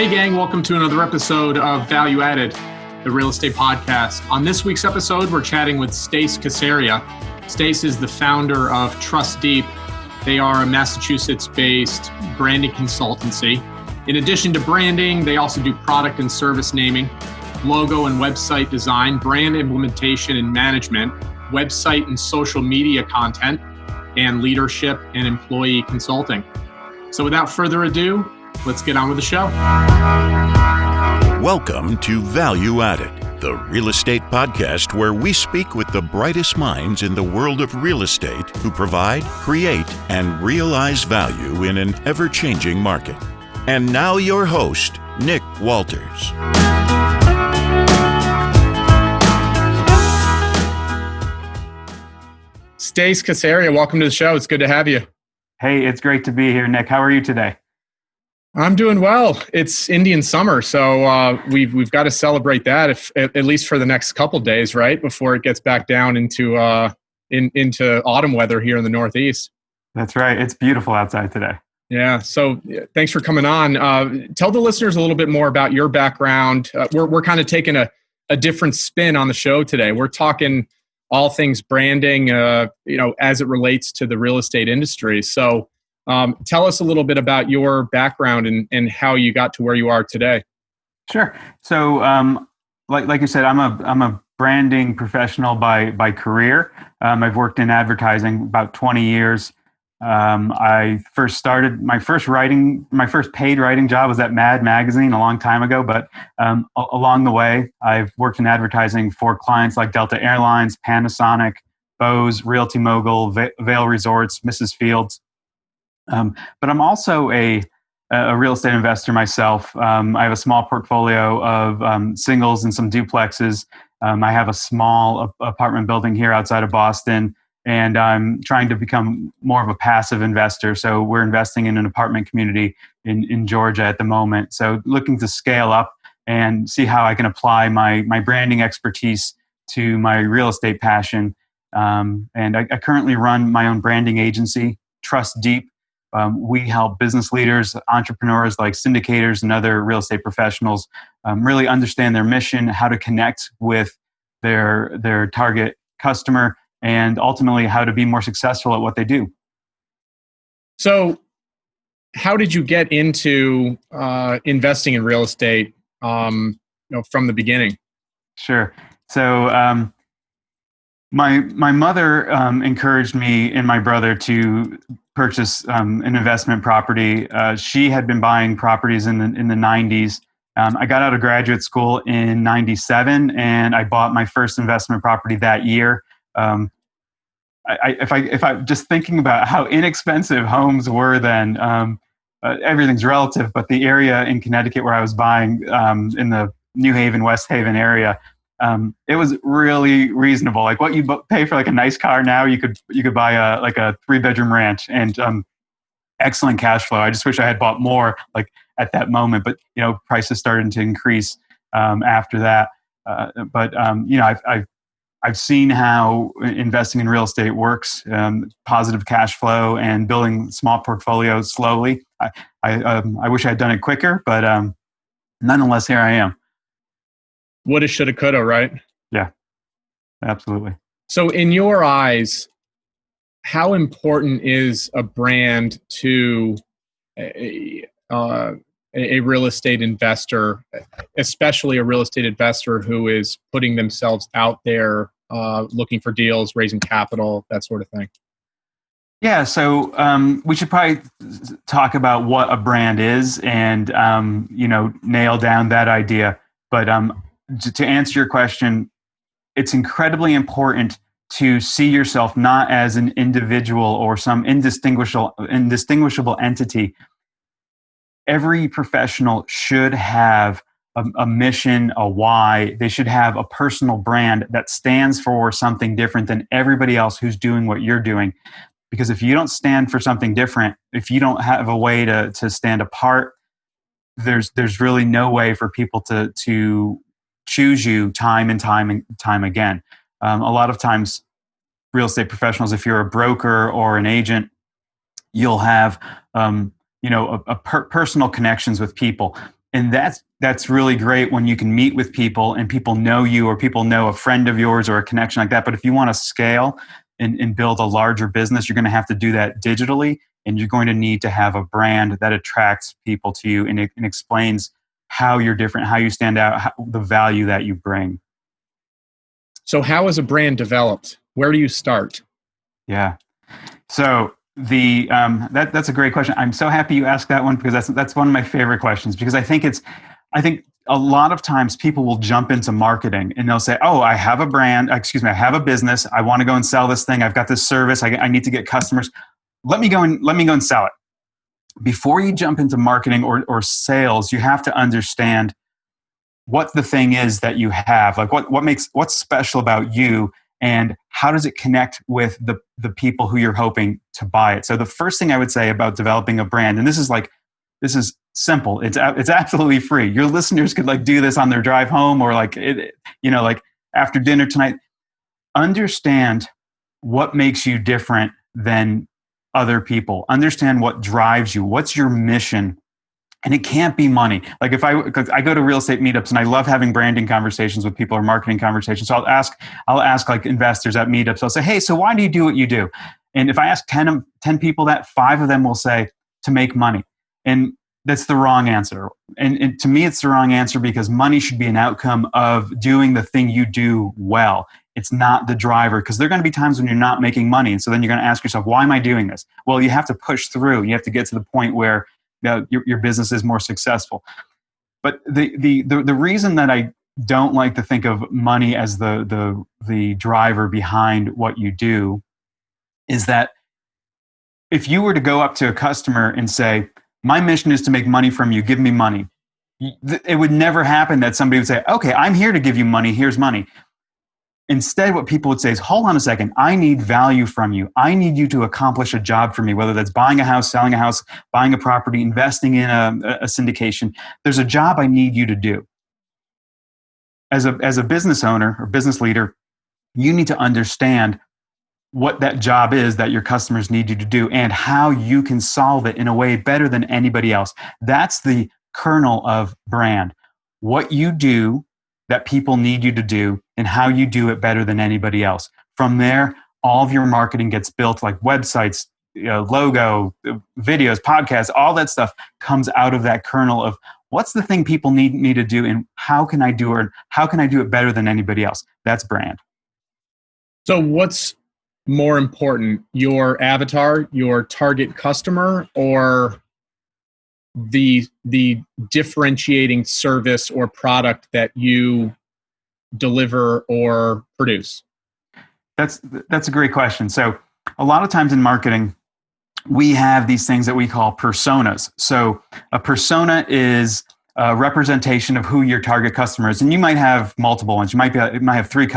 Hey gang, welcome to another episode of Value Added, the real estate podcast. On this week's episode, we're chatting with Stace Caseria. Stace is the founder of Trust Deep. They are a Massachusetts-based branding consultancy. In addition to branding, they also do product and service naming, logo and website design, brand implementation and management, website and social media content, and leadership and employee consulting. So without further ado, let's get on with the show. Welcome to Value Added, the real estate podcast where we speak with the brightest minds in the world of real estate who provide, create, and realize value in an ever-changing market. And now your host, Nick Walters. Stace Caseria, welcome to the show. It's good to have you. Hey, it's great to be here, Nick. How are you today? I'm doing well. It's Indian summer, so we've got to celebrate that, if at least for the next couple of days, right, before it gets back down into autumn weather here in the Northeast. That's right. It's beautiful outside today. Yeah. So thanks for coming on. Tell the listeners a little bit more about your background. We're kind of taking a different spin on the show today. We're talking all things branding, as it relates to the real estate industry. So tell us a little bit about your background and how you got to where you are today. Sure. So, like you said, I'm a branding professional by career. I've worked in advertising about 20 years. I first started my first paid writing job was at Mad Magazine a long time ago. But along the way, I've worked in advertising for clients like Delta Airlines, Panasonic, Bose, Realty Mogul, Vail Resorts, Mrs. Fields. But I'm also a real estate investor myself. I have a small portfolio of singles and some duplexes. I have a small apartment building here outside of Boston, and I'm trying to become more of a passive investor. So we're investing in an apartment community in Georgia at the moment. So looking to scale up and see how I can apply my branding expertise to my real estate passion. And I currently run my own branding agency, Trust Deep. We help business leaders, entrepreneurs like syndicators and other real estate professionals really understand their mission, how to connect with their target customer, and ultimately how to be more successful at what they do. So how did you get into investing in real estate from the beginning? Sure. So my mother encouraged me and my brother to purchase an investment property. She had been buying properties in the 90s. I got out of graduate school in 97, and I bought my first investment property that year. If I just thinking about how inexpensive homes were then, everything's relative, but the area in Connecticut where I was buying in the New Haven, West Haven area, it was really reasonable. Like what you pay for like a nice car now, you could buy a 3-bedroom ranch, and excellent cash flow. I just wish I had bought more like at that moment, but prices started to increase after that. I've seen how investing in real estate works, positive cash flow and building small portfolios slowly. I wish I had done it quicker, but nonetheless, here I am. Woulda, shoulda, coulda, right? Yeah, absolutely. So in your eyes, how important is a brand to a real estate investor, especially a real estate investor who is putting themselves out there, looking for deals, raising capital, that sort of thing? Yeah, so we should probably talk about what a brand is and nail down that idea. But to answer your question, it's incredibly important to see yourself not as an individual or some indistinguishable entity. Every professional should have a mission, a why. They should have a personal brand that stands for something different than everybody else who's doing what you're doing. Because if you don't stand for something different, if you don't have a way to stand apart, there's really no way for people to choose you time and time again. A lot of times, real estate professionals, if you're a broker or an agent, you'll have personal connections with people. And that's really great when you can meet with people and people know you, or people know a friend of yours or a connection like that. But if you want to scale and build a larger business, you're going to have to do that digitally, and you're going to need to have a brand that attracts people to you and explains how you're different, how you stand out, the value that you bring. So how is a brand developed? Where do you start? Yeah. So that's a great question. I'm so happy you asked that one, because that's one of my favorite questions, because I think a lot of times people will jump into marketing and they'll say, oh, I have a brand, I have a business. I want to go and sell this thing. I've got this service. I need to get customers. Let me go and sell it. Before you jump into marketing or sales, you have to understand what the thing is that you have, like what's special about you, and how does it connect with the people who you're hoping to buy it. So the first thing I would say about developing a brand, and this is simple. It's absolutely free. Your listeners could do this on their drive home, or after dinner tonight. Understand what makes you different than other people. Understand what drives you. What's your mission? And it can't be money. Because I go to real estate meetups and I love having branding conversations with people, or marketing conversations. So I'll ask investors at meetups. I'll say, hey, so why do you do what you do? And if I ask 10 people that, 5 of them will say to make money. And that's the wrong answer. And to me, it's the wrong answer, because money should be an outcome of doing the thing you do well. It's not the driver, because there are going to be times when you're not making money. And so then you're going to ask yourself, why am I doing this? Well, you have to push through. You have to get to the point where your business is more successful. But the reason that I don't like to think of money as the driver behind what you do is that if you were to go up to a customer and say, my mission is to make money from you, give me money, it would never happen that somebody would say, okay, I'm here to give you money, here's money. Instead, what people would say is, hold on a second, I need value from you. I need you to accomplish a job for me, whether that's buying a house, selling a house, buying a property, investing in a syndication. There's a job I need you to do. As a business owner or business leader, you need to understand what that job is that your customers need you to do, and how you can solve it in a way better than anybody else. That's the kernel of brand. What you do that people need you to do, and how you do it better than anybody else. From there, all of your marketing gets built, like websites, logo, videos, podcasts, all that stuff comes out of that kernel of what's the thing people need me to do, and how can I do it? How can I do it better than anybody else? That's brand. So what's more important, your avatar, your target customer, or the differentiating service or product that you deliver or produce? That's a great question. So a lot of times in marketing, we have these things that we call personas. So a persona is a representation of who your target customer is. And you might have multiple ones. You might have 3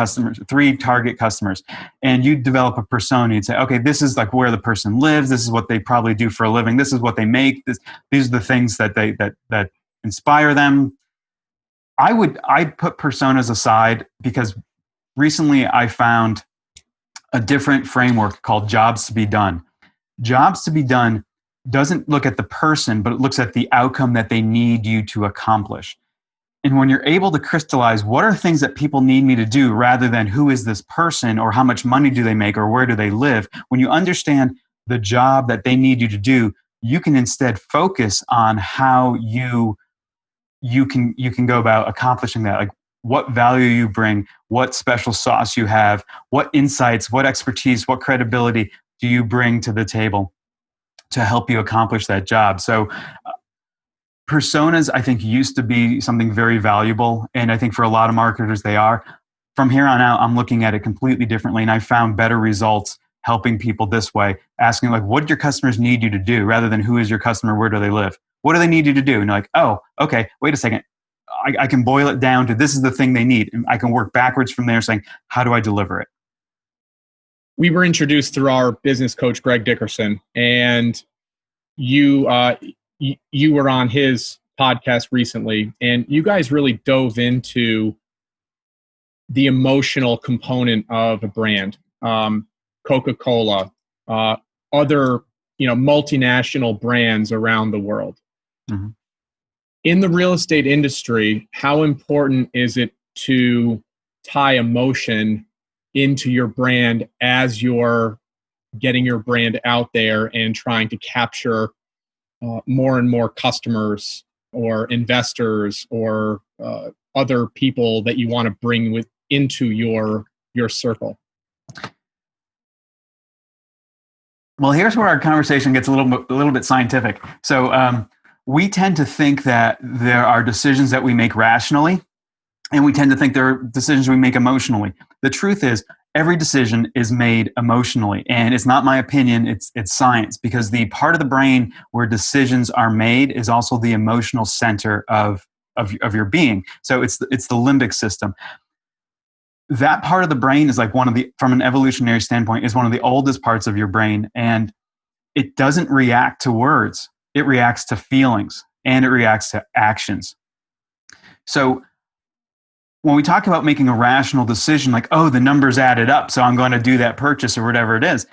target customers. And you develop a persona. You'd say, okay, this is like where the person lives. This is what they probably do for a living. This is what they make. These are the things that inspire them. I'd put personas aside, because recently I found a different framework called jobs to be done. Jobs to be done doesn't look at the person, but it looks at the outcome that they need you to accomplish. And when you're able to crystallize what are things that people need me to do, rather than who is this person, or how much money do they make, or where do they live, when you understand the job that they need you to do, you can instead focus on how you can go about accomplishing that. Like what value you bring, what special sauce you have, what insights, what expertise, what credibility do you bring to the table to help you accomplish that job. So personas, I think, used to be something very valuable. And I think for a lot of marketers, they are. From here on out, I'm looking at it completely differently. And I found better results helping people this way, asking like, what do your customers need you to do, rather than who is your customer, where do they live? What do they need you to do? And you're like, oh, okay, wait a second. I can boil it down to this is the thing they need. And I can work backwards from there, saying, how do I deliver it? We were introduced through our business coach, Greg Dickerson, and you were on his podcast recently, and you guys really dove into the emotional component of a brand. Coca-Cola, other multinational brands around the world. Mm-hmm. in the real estate industry, how important is it to tie emotion into your brand as you're getting your brand out there and trying to capture more and more customers or investors or other people that you want to bring into your circle? Well, here's where our conversation gets a little bit scientific. So we tend to think that there are decisions that we make rationally, and we tend to think there are decisions we make emotionally. The truth is, every decision is made emotionally, and it's not my opinion, it's science, because the part of the brain where decisions are made is also the emotional center of your being. So it's the limbic system. That part of the brain is like from an evolutionary standpoint, is one of the oldest parts of your brain, and it doesn't react to words. It reacts to feelings, and it reacts to actions. So when we talk about making a rational decision, like, oh, the numbers added up, so I'm going to do that purchase or whatever it is,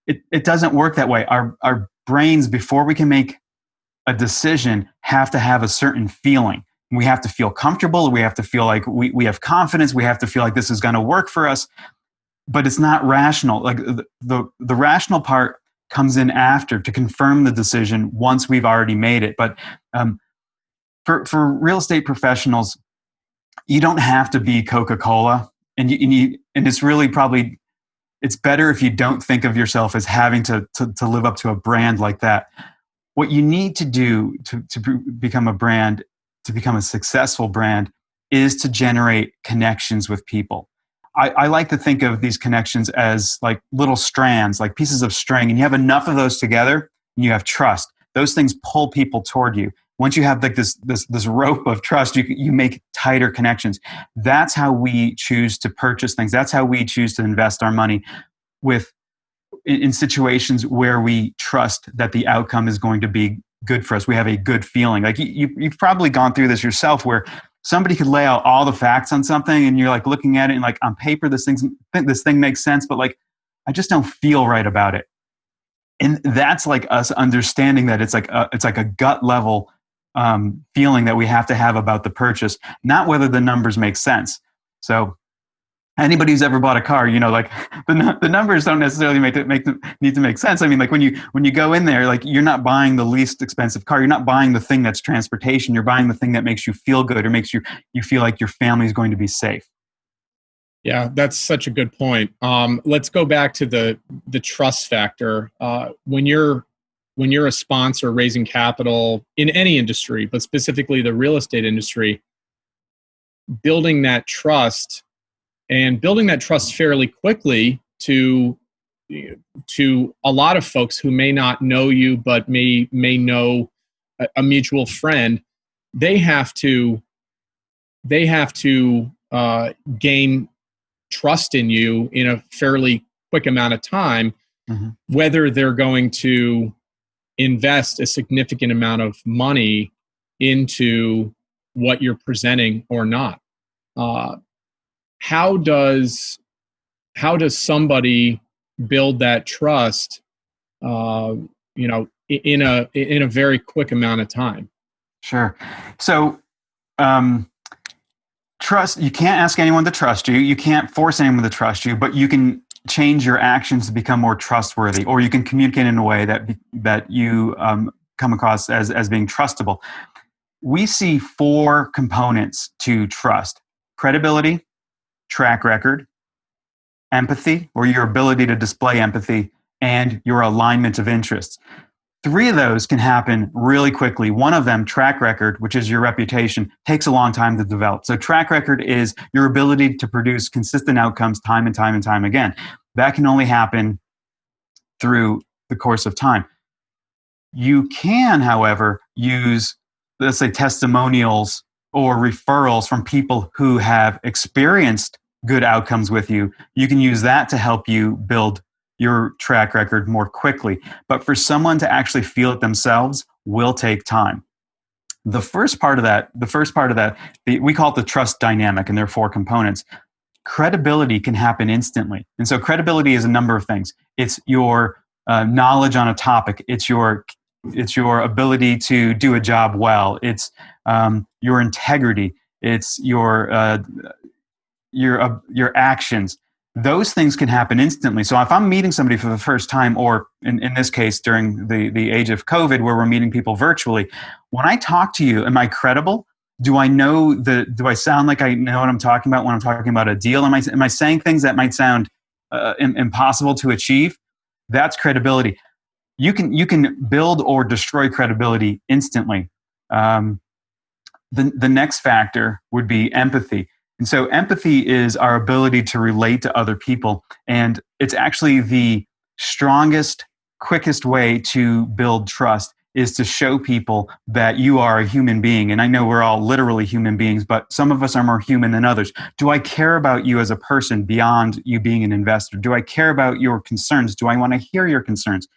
it doesn't work that way. Our brains, before we can make a decision, have to have a certain feeling. We have to feel comfortable. We have to feel like we have confidence. We have to feel like this is going to work for us. But it's not rational. Like the rational part comes in after to confirm the decision once we've already made it. But for real estate professionals, you don't have to be Coca-Cola, and it's really probably, it's better if you don't think of yourself as having to live up to a brand like that. What you need to do to become a brand, to become a successful brand, is to generate connections with people. I like to think of these connections as like little strands, like pieces of string, and you have enough of those together, and you have trust. Those things pull people toward you. Once you have like this rope of trust, you make tighter connections. That's how we choose to purchase things. That's how we choose to invest our money in situations where we trust that the outcome is going to be good for us. We have a good feeling. Like you've probably gone through this yourself, where somebody could lay out all the facts on something, and you're like looking at it and like, on paper this thing makes sense, but like I just don't feel right about it. And that's like us understanding that it's like a gut level feeling that we have to have about the purchase, not whether the numbers make sense. So anybody who's ever bought a car, like the numbers don't necessarily need to make sense. I mean, like when you go in there, like you're not buying the least expensive car. You're not buying the thing that's transportation. You're buying the thing that makes you feel good or makes you feel like your family is going to be safe. Yeah, that's such a good point. Let's go back to the trust factor. When you're a sponsor raising capital in any industry, but specifically the real estate industry, building that trust fairly quickly to a lot of folks who may not know you, but may know a mutual friend, they have to gain trust in you in a fairly quick amount of time, mm-hmm. whether they're going to invest a significant amount of money into what you're presenting or not. How does somebody build that trust, in a very quick amount of time? Sure. So, trust, you can't ask anyone to trust you. You can't force anyone to trust you, but you can change your actions to become more trustworthy, or you can communicate in a way that you come across as being trustable. We see 4 components to trust: credibility, track record, empathy, or your ability to display empathy, and your alignment of interests. 3 of those can happen really quickly. One of them, track record, which is your reputation, takes a long time to develop. So track record is your ability to produce consistent outcomes time and time and time again. That can only happen through the course of time. You can, however, use, let's say, testimonials or referrals from people who have experienced good outcomes with you. You can use that to help you build your track record more quickly. But for someone to actually feel it themselves will take time. The first part of that, we call it the trust dynamic, and there are 4 components. Credibility can happen instantly. And so credibility is a number of things. It's your knowledge on a topic. It's your ability to do a job well. It's your integrity, it's your actions. Those things can happen instantly. So if I'm meeting somebody for the first time, or in this case, during the age of COVID, where we're meeting people virtually, when I talk to you, am I credible? Do I sound like I know what I'm talking about when I'm talking about a deal? Am I saying things that might sound impossible to achieve? That's credibility. You can build or destroy credibility instantly. The next factor would be empathy. And so empathy is our ability to relate to other people. And it's actually the strongest, quickest way to build trust, is to show people that you are a human being. And I know we're all literally human beings, but some of us are more human than others. Do I care about you as a person beyond you being an investor? Do I care about your concerns? Do I want to hear your concerns?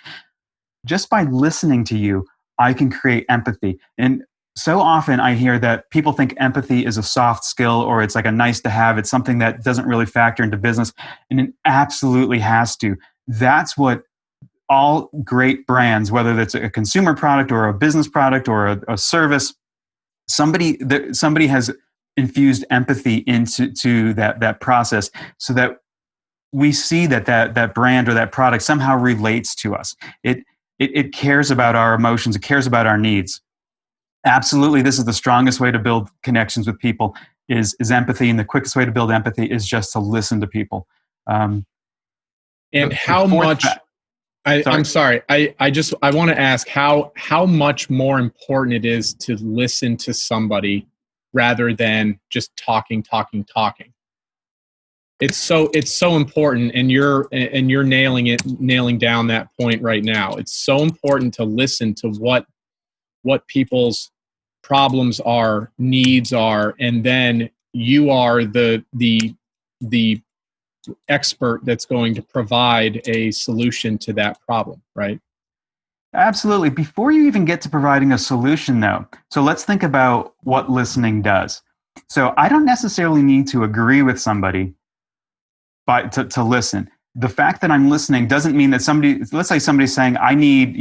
Just by listening to you, I can create empathy. And so often I hear that people think empathy is a soft skill, or it's like a nice to have. It's something that doesn't really factor into business, and it absolutely has to. That's what all great brands, whether that's a consumer product or a business product or a service, somebody has infused empathy into that process, so that we see that brand or that product somehow relates to us. It cares about our emotions. It cares about our needs. Absolutely, this is the strongest way to build connections with people is empathy, and the quickest way to build empathy is just to listen to people. And how much? I'm sorry. I want to ask how much more important it is to listen to somebody rather than just talking. It's so important, and you're nailing down that point right now. It's so important to listen to what people's problems are, needs are, and then you are the expert that's going to provide a solution to that problem, right? Absolutely. Before you even get to providing a solution, though, so let's think about what listening does. So I don't necessarily need to agree with somebody to listen. The fact that I'm listening doesn't mean that let's say somebody's saying, I need,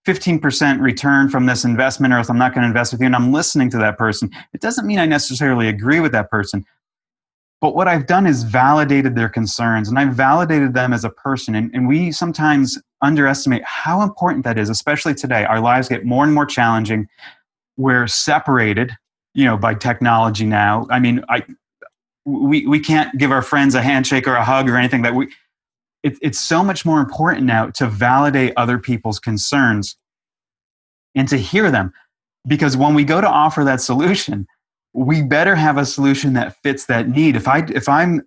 15% return from this investment, or else I'm not going to invest with you, and I'm listening to that person. It doesn't mean I necessarily agree with that person. But what I've done is validated their concerns, and I've validated them as a person. And we sometimes underestimate how important that is, especially today. Our lives get more and more challenging. We're separated, by technology now. I mean, we can't give our friends a handshake or a hug or anything. It's so much more important now to validate other people's concerns and to hear them. Because when we go to offer that solution, we better have a solution that fits that need. If I'm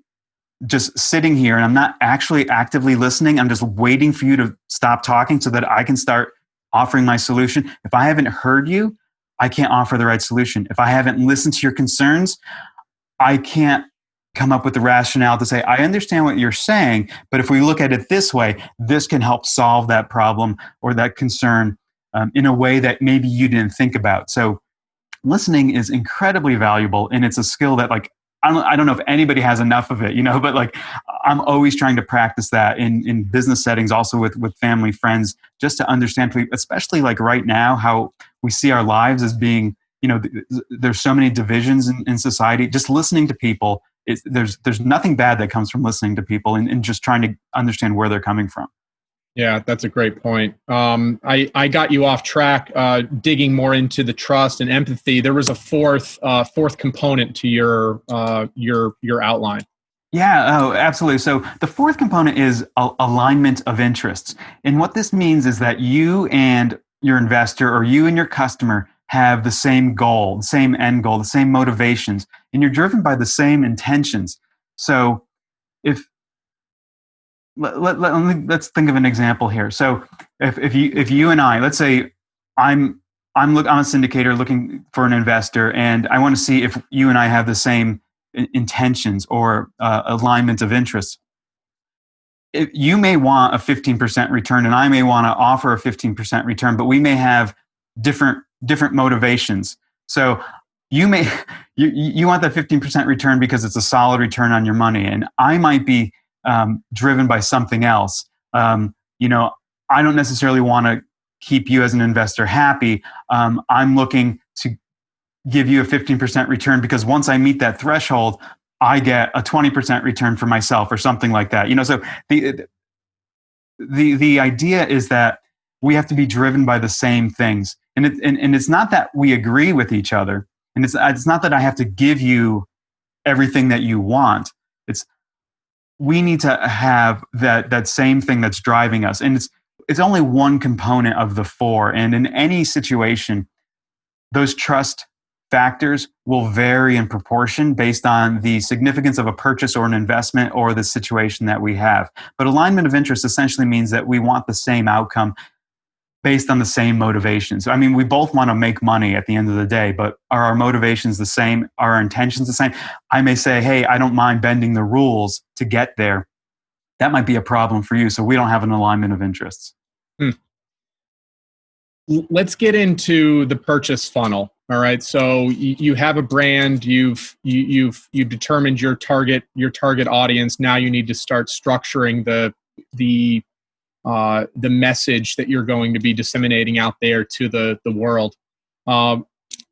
just sitting here and I'm not actually actively listening, I'm just waiting for you to stop talking so that I can start offering my solution. If I haven't heard you, I can't offer the right solution. If I haven't listened to your concerns, I can't come up with the rationale to say, I understand what you're saying, but if we look at it this way, this can help solve that problem or that concern in a way that maybe you didn't think about. So listening is incredibly valuable, and it's a skill that I don't know if anybody has enough of it, but I'm always trying to practice that in business settings, also with family, friends, just to understand, especially right now, how we see our lives as being, there's so many divisions in society. Just listening to people, there's nothing bad that comes from listening to people and just trying to understand where they're coming from. Yeah, that's a great point. I got you off track, digging more into the trust and empathy. There was a fourth component to your outline. Yeah, oh, absolutely. So the fourth component is alignment of interests. And what this means is that you and your investor, or you and your customer, have the same goal, the same end goal, the same motivations, and you're driven by the same intentions. So let's think of an example here. So if you and I, let's say I'm a syndicator looking for an investor, and I want to see if you and I have the same intentions or alignment of interests. You may want a 15% return, and I may want to offer a 15% return, but we may have different motivations. So you want that 15% return because it's a solid return on your money, and I might be driven by something else. I don't necessarily want to keep you as an investor happy. I'm looking to give you a 15% return because once I meet that threshold, I get a 20% return for myself or something like that. So the idea is that we have to be driven by the same things. And it's not that we agree with each other. And it's not that I have to give you everything that you want. It's we need to have that same thing that's driving us. And it's only one component of the four. And in any situation, those trust factors will vary in proportion based on the significance of a purchase or an investment or the situation that we have. But alignment of interest essentially means that we want the same outcome based on the same motivations. I mean, we both want to make money at the end of the day, but are our motivations the same? Are our intentions the same? I may say, hey, I don't mind bending the rules to get there. That might be a problem for you, so we don't have an alignment of interests. Let's get into the purchase funnel. All right. So you have a brand. You've determined your target audience. Now you need to start structuring the message that you're going to be disseminating out there to the world.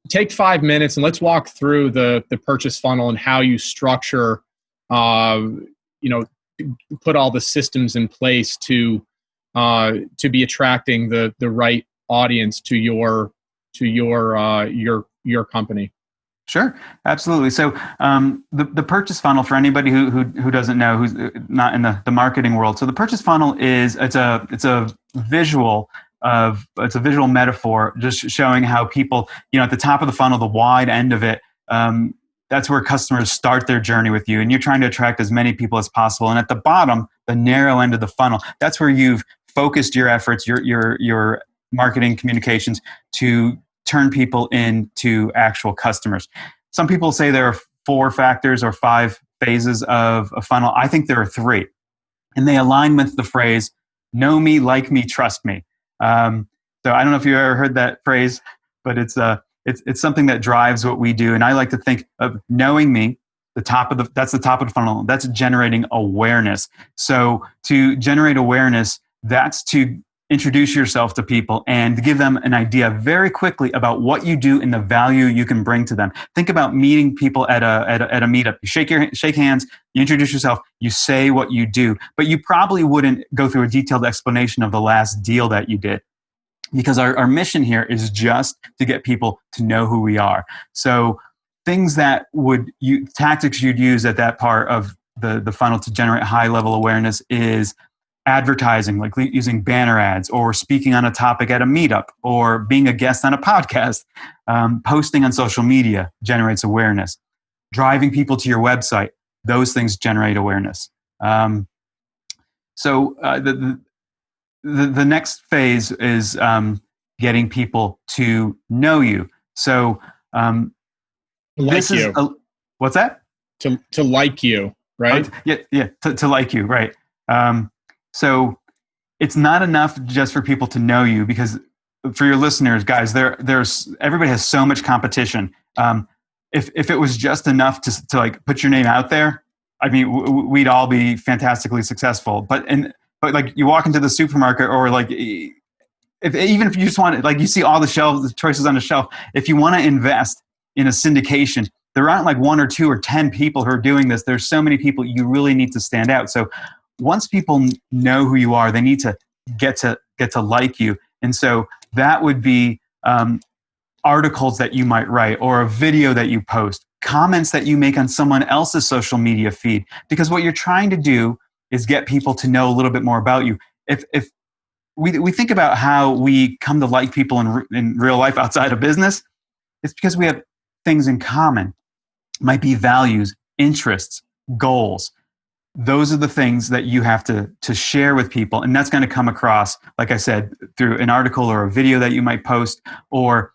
Take 5 minutes and let's walk through the purchase funnel and how you structure, put all the systems in place to be attracting the right audience to your company. Sure, absolutely. So the purchase funnel, for anybody who doesn't know, who's not in the marketing world, so the purchase funnel it's a visual metaphor, just showing how people, at the top of the funnel, the wide end of it, that's where customers start their journey with you, and you're trying to attract as many people as possible. And at the bottom, the narrow end of the funnel, that's where you've focused your efforts, your marketing communications to turn people into actual customers. Some people say there are 4 factors or 5 phases of a funnel. I think there are 3, and they align with the phrase "know me, like me, trust me." So I don't know if you ever heard that phrase, but it's something that drives what we do. And I like to think of knowing me. That's the top of the funnel. That's generating awareness. So to generate awareness, that's to introduce yourself to people and give them an idea very quickly about what you do and the value you can bring to them. Think about meeting people at a meetup. You shake hands, you introduce yourself, you say what you do, but you probably wouldn't go through a detailed explanation of the last deal that you did, because our mission here is just to get people to know who we are. So things tactics you'd use at that part of the funnel to generate high level awareness is advertising, like using banner ads, or speaking on a topic at a meetup, or being a guest on a podcast. Posting on social media generates awareness. Driving people to your website, those things generate awareness. So the next phase is getting people to know you. So what's that? To like you, right? To like you, right? So it's not enough just for people to know you, because for your listeners, guys, everybody has so much competition. If it was just enough to like put your name out there, I mean, we'd all be fantastically successful. But like you walk into the supermarket, or like even if you just want to, like you see all the choices on the shelf, if you want to invest in a syndication, there aren't like 1 or 2 or 10 people who are doing this. There's so many people. You really need to stand out. So once people know who you are, they need to get to like you. And so that would be articles that you might write, or a video that you post, comments that you make on someone else's social media feed. Because what you're trying to do is get people to know a little bit more about you. If we think about how we come to like people in real life outside of business, it's because we have things in common. It might be values, interests, goals. Those are the things that you have to share with people. And that's going to come across, like I said, through an article or a video that you might post, or,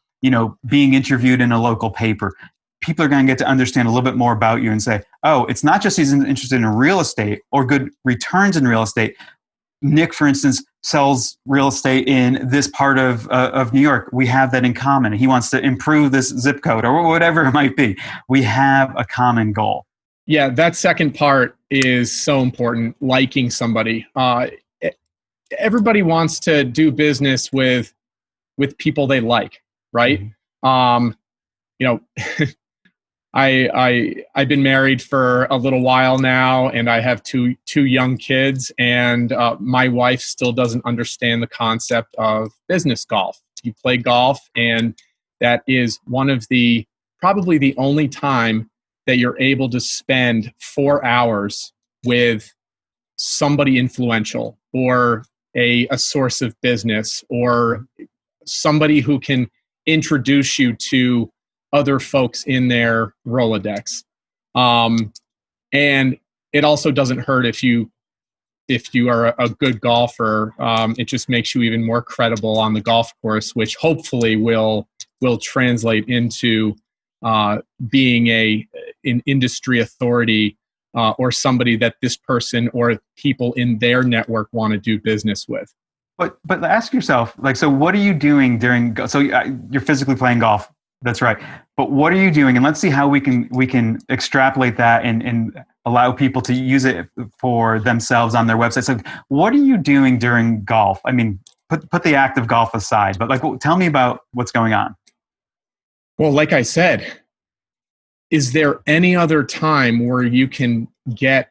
being interviewed in a local paper. People are going to get to understand a little bit more about you and say, oh, it's not just he's interested in real estate or good returns in real estate. Nick, for instance, sells real estate in this part of New York. We have that in common. He wants to improve this zip code, or whatever it might be. We have a common goal. Yeah, that second part is so important, liking somebody. Everybody wants to do business with people they like, right? Mm-hmm. you know, I've been married for a little while now, and I have two young kids, and my wife still doesn't understand the concept of business golf. You play golf, and that is probably the only time that you're able to spend 4 hours with somebody influential, or a source of business, or somebody who can introduce you to other folks in their Rolodex. And it also doesn't hurt if you are a good golfer. It just makes you even more credible on the golf course, which hopefully will translate into being an industry authority, or somebody that this person or people in their network want to do business with. But ask yourself, like, so what are you doing during? So you're physically playing golf. That's right. But what are you doing? And let's see how we can extrapolate that and allow people to use it for themselves on their website. So what are you doing during golf? I mean, put the act of golf aside, but tell me about what's going on. Well, like I said, is there any other time where you can get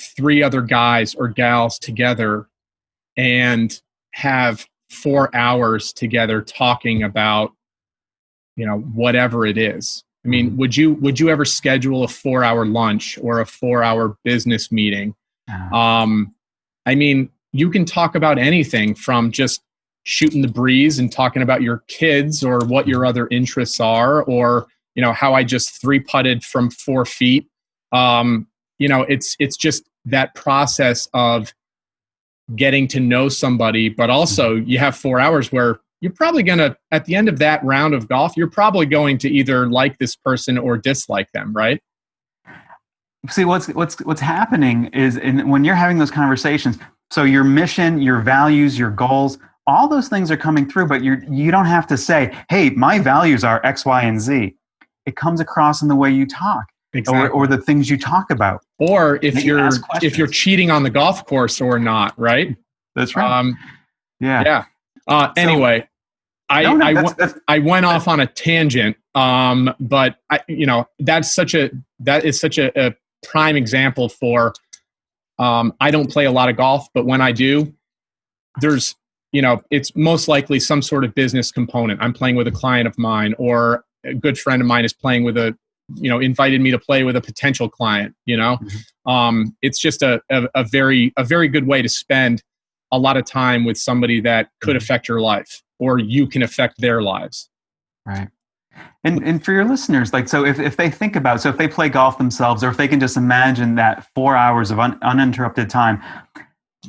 3 other guys or gals together and have 4 hours together talking about, whatever it is? I mean, would you ever schedule a 4-hour lunch or a 4-hour business meeting? I mean, you can talk about anything from just shooting the breeze and talking about your kids, or what your other interests are, or, how I just 3-putted from 4 feet. It's just that process of getting to know somebody, but also you have 4 hours where you're probably going to, at the end of that round of golf, you're probably going to either like this person or dislike them, right? See, what's happening is when you're having those conversations, so your mission, your values, your goals, all those things are coming through, but you don't have to say, hey, my values are X, Y, and Z. It comes across in the way you talk. Exactly. Or the things you talk about. Or if you're cheating on the golf course or not, right? That's right. Yeah. Anyway, I went off on a tangent, but that is such a prime example for, I don't play a lot of golf, but when I do, there's, it's most likely some sort of business component. I'm playing with a client of mine, or a good friend of mine is playing with invited me to play with a potential client. It's just a very good way to spend a lot of time with somebody that could affect your life, or you can affect their lives. Right. And for your listeners, so if they think about, so if they play golf themselves, or if they can just imagine that 4 hours of uninterrupted time,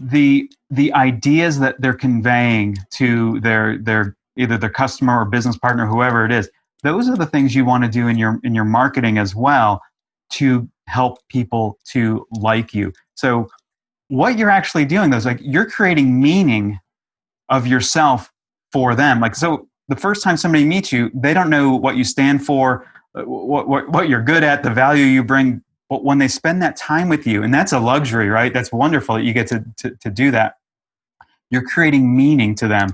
the ideas that they're conveying to their either their customer or business partner, whoever it is, those are the things you want to do in your marketing as well, to help people to like you. So what you're actually doing, though, is you're creating meaning of yourself for them. So the first time somebody meets you, they don't know what you stand for, what you're good at, the value you bring. But when they spend that time with you, and that's a luxury, right? That's wonderful that you get to do that. You're creating meaning to them.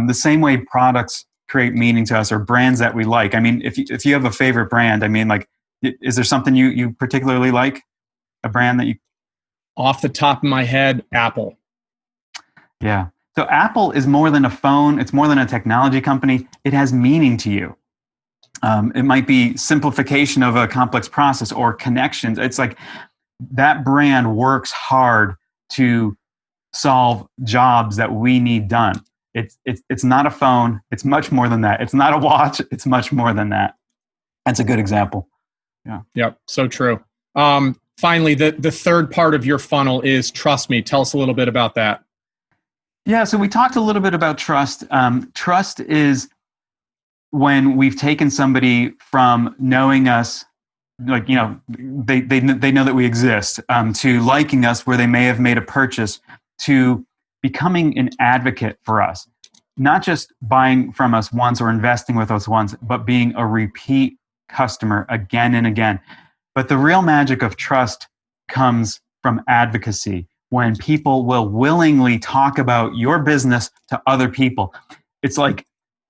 The same way products create meaning to us, or brands that we like. I mean, if you have a favorite brand, I mean, is there something you particularly like? A brand that you... Off the top of my head, Apple. Yeah. So Apple is more than a phone. It's more than a technology company. It has meaning to you. It might be simplification of a complex process, or connections. It's that brand works hard to solve jobs that we need done. It's not a phone. It's much more than that. It's not a watch. It's much more than that. That's a good example. Yeah. Yep. So true. Finally, the third part of your funnel is trust me. Tell us a little bit about that. Yeah. So we talked a little bit about trust. Trust is when we've taken somebody from knowing us, they know that we exist, to liking us where they may have made a purchase, to becoming an advocate for us, not just buying from us once or investing with us once, but being a repeat customer again and again. But the real magic of trust comes from advocacy, when people will willingly talk about your business to other people. It's like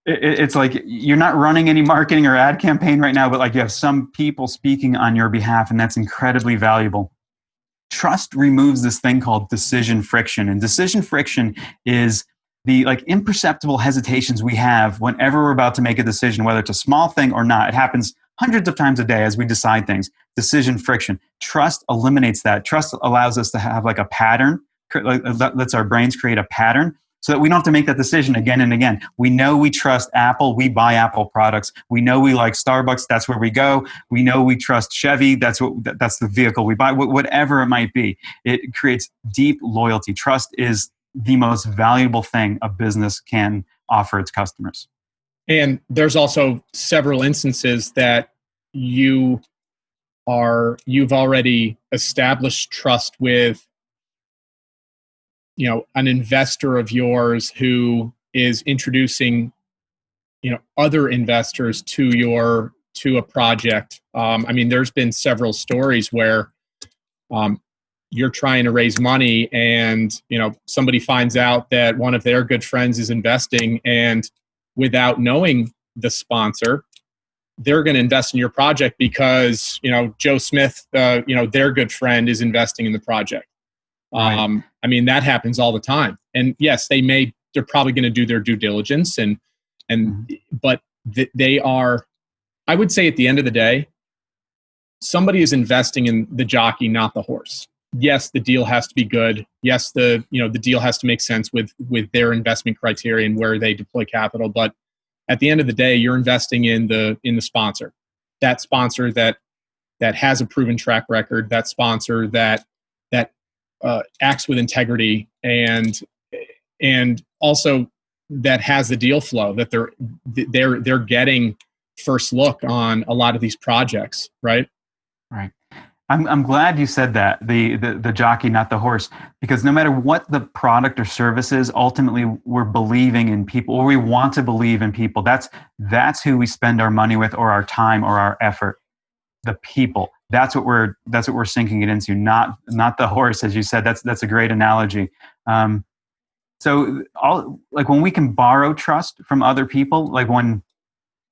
It's like you're not running any marketing or ad campaign right now, but like you have some people speaking on your behalf, and that's incredibly valuable. Trust removes this thing called decision friction, and decision friction is the like imperceptible hesitations we have whenever we're about to make a decision, whether it's a small thing or not. It happens hundreds of times a day as we decide things. Decision friction. Trust eliminates that. Trust allows us to have like a pattern, lets our brains create a pattern so that we don't have to make that decision again and again. We know we trust Apple. We buy Apple products. We know we like Starbucks. That's where we go. We know we trust Chevy. That's the vehicle we buy. Whatever it might be, it creates deep loyalty. Trust is the most valuable thing a business can offer its customers. And there's also several instances that you've already established trust with, an investor of yours who is introducing, other investors to a project. There's been several stories where you're trying to raise money and, somebody finds out that one of their good friends is investing, and without knowing the sponsor, they're going to invest in your project because, Joe Smith, their good friend is investing in the project. Right. That happens all the time. And yes, they're probably going to do their due diligence but they are, I would say at the end of the day, somebody is investing in the jockey, not the horse. Yes, the deal has to be good. Yes, the deal has to make sense with their investment criteria and where they deploy capital. But at the end of the day, you're investing in the sponsor, that sponsor that has a proven track record, that sponsor that acts with integrity, and also that has the deal flow, that they're getting first look on a lot of these projects, right? Right. I'm glad you said that, the jockey, not the horse, because no matter what the product or service is, ultimately we're believing in people, or we want to believe in people. That's who we spend our money with, or our time, or our effort. The people. That's what we're sinking it into, not the horse, as you said. That's a great analogy. So when we can borrow trust from other people, like when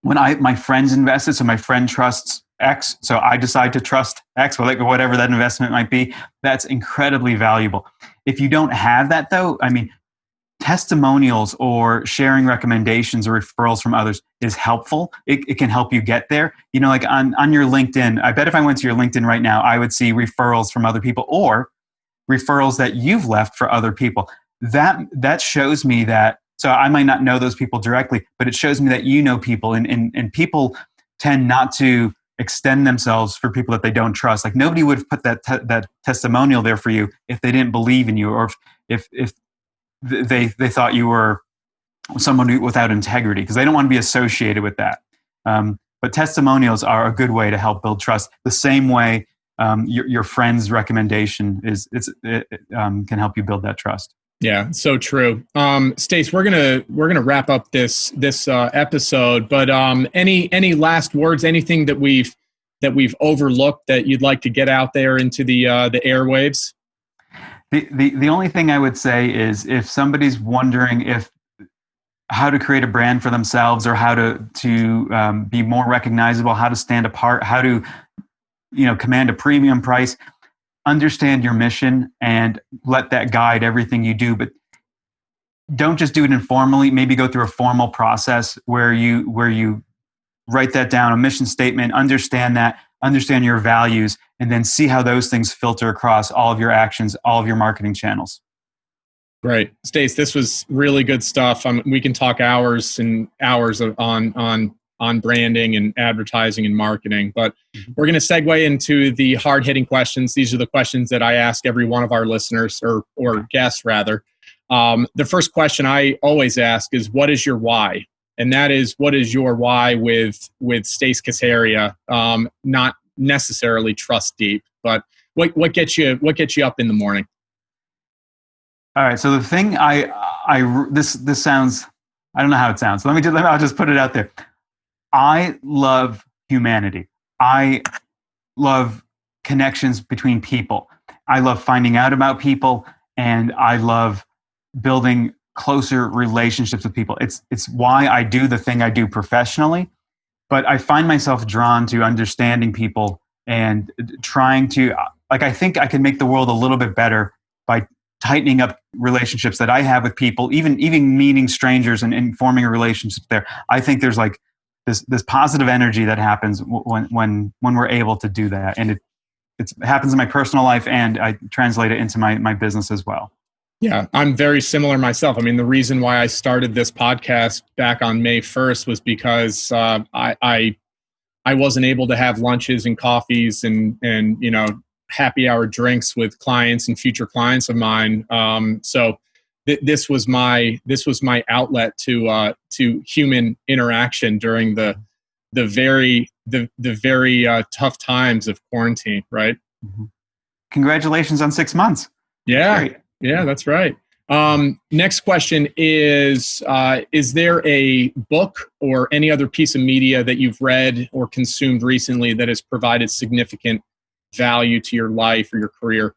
my friends invested, so my friend trusts X, so I decide to trust X, whatever that investment might be, that's incredibly valuable. If you don't have that though, testimonials or sharing recommendations or referrals from others is helpful. It can help you get there. Like on your LinkedIn, I bet if I went to your LinkedIn right now, I would see referrals from other people or referrals that you've left for other people. That shows me that, so I might not know those people directly, but it shows me that you know people, and people tend not to extend themselves for people that they don't trust. Like nobody would have put that testimonial there for you if they didn't believe in you, or if they thought you were someone without integrity, because they don't want to be associated with that. But testimonials are a good way to help build trust. The same way your friend's recommendation can help you build that trust. Yeah, so true. Stace, we're gonna wrap up this episode, but any last words? Anything that we've overlooked that you'd like to get out there into the airwaves? The only thing I would say is, if somebody's wondering how to create a brand for themselves, or how to be more recognizable, how to stand apart, how to command a premium price, understand your mission and let that guide everything you do. But don't just do it informally. Maybe go through a formal process where you write that down, a mission statement, understand your values, and then see how those things filter across all of your actions, all of your marketing channels. Great. Stace, this was really good stuff. We can talk hours and hours on branding and advertising and marketing, but we're going to segue into the hard-hitting questions. These are the questions that I ask every one of our listeners, or guests rather. The first question I always ask is, what is your why? And that is, what is your why with Stace Caseria? Not necessarily Trust Deep, but what gets you up in the morning? All right. So the thing this sounds, I don't know how it sounds. I'll just put it out there. I love humanity. I love connections between people. I love finding out about people, and I love building closer relationships with people. It's why I do the thing I do professionally, but I find myself drawn to understanding people and trying to, I think I can make the world a little bit better by tightening up relationships that I have with people, even meeting strangers and forming a relationship there. I think there's like this positive energy that happens when we're able to do that. And it happens in my personal life, and I translate it into my business as well. Yeah, I'm very similar myself. I mean, the reason why I started this podcast back on May 1st was because I wasn't able to have lunches and coffees and happy hour drinks with clients and future clients of mine. So this was my outlet to human interaction during the very tough times of quarantine. Right. Mm-hmm. Congratulations on 6 months. Yeah. Yeah, that's right. Next question is there a book or any other piece of media that you've read or consumed recently that has provided significant value to your life or your career?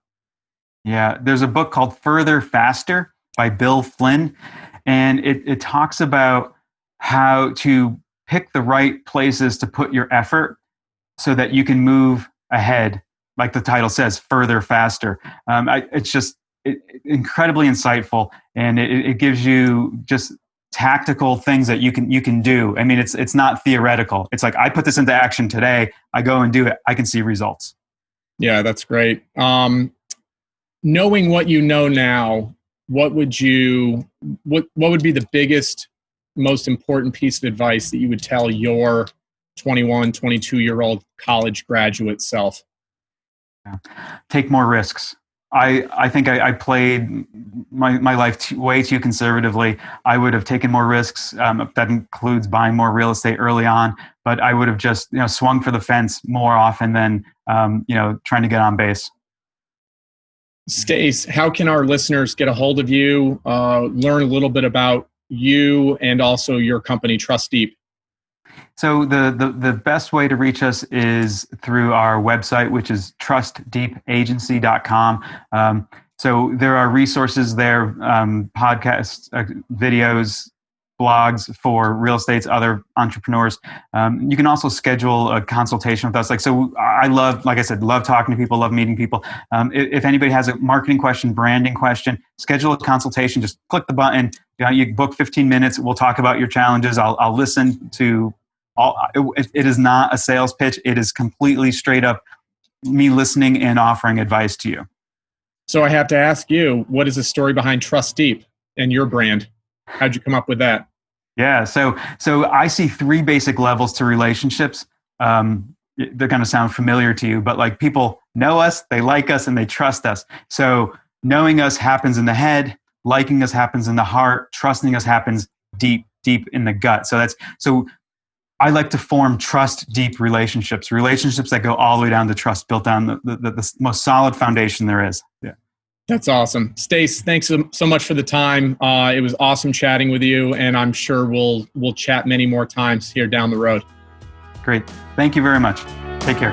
Yeah, there's a book called Further, Faster by Bill Flynn, and it talks about how to pick the right places to put your effort so that you can move ahead, like the title says, further, faster. It's just incredibly insightful, and it gives you just tactical things that you can do. I mean, it's not theoretical. It's like, I put this into action today, I go and do it, I can see results. Yeah, that's great. Knowing what you know now, what would be the biggest, most important piece of advice that you would tell your 21, 22-year-old college graduate self? Yeah. Take more risks. I think I played my life way too conservatively. I would have taken more risks. That includes buying more real estate early on, but I would have just swung for the fence more often than trying to get on base. Stace, how can our listeners get a hold of you, learn a little bit about you and also your company, Trust Deep? So the best way to reach us is through our website, which is trustdeepagency.com. So there are resources there, podcasts, videos, blogs for real estate's other entrepreneurs. You can also schedule a consultation with us. I love talking to people, love meeting people. If anybody has a marketing question, branding question, schedule a consultation. Just click the button. You book 15 minutes. We'll talk about your challenges. I'll listen to all. It is not a sales pitch. It is completely straight up me listening and offering advice to you. So I have to ask you, what is the story behind Trust Deep and your brand? How'd you come up with that? Yeah, so I see 3 basic levels to relationships. They're going to sound familiar to you, but people know us, they like us, and they trust us. So knowing us happens in the head, liking us happens in the heart, trusting us happens deep in the gut. So I like to form trust deep relationships that go all the way down to trust, built on the most solid foundation there is. Yeah. That's awesome. Stace, thanks so much for the time. It was awesome chatting with you, and I'm sure we'll chat many more times here down the road. Great. Thank you very much. Take care.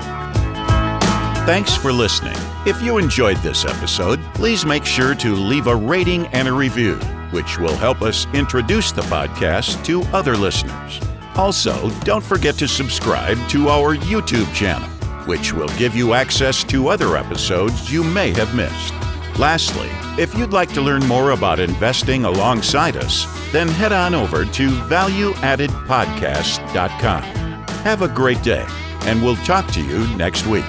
Thanks for listening. If you enjoyed this episode, please make sure to leave a rating and a review, which will help us introduce the podcast to other listeners. Also, don't forget to subscribe to our YouTube channel, which will give you access to other episodes you may have missed. Lastly, if you'd like to learn more about investing alongside us, then head on over to valueaddedpodcast.com. Have a great day, and we'll talk to you next week.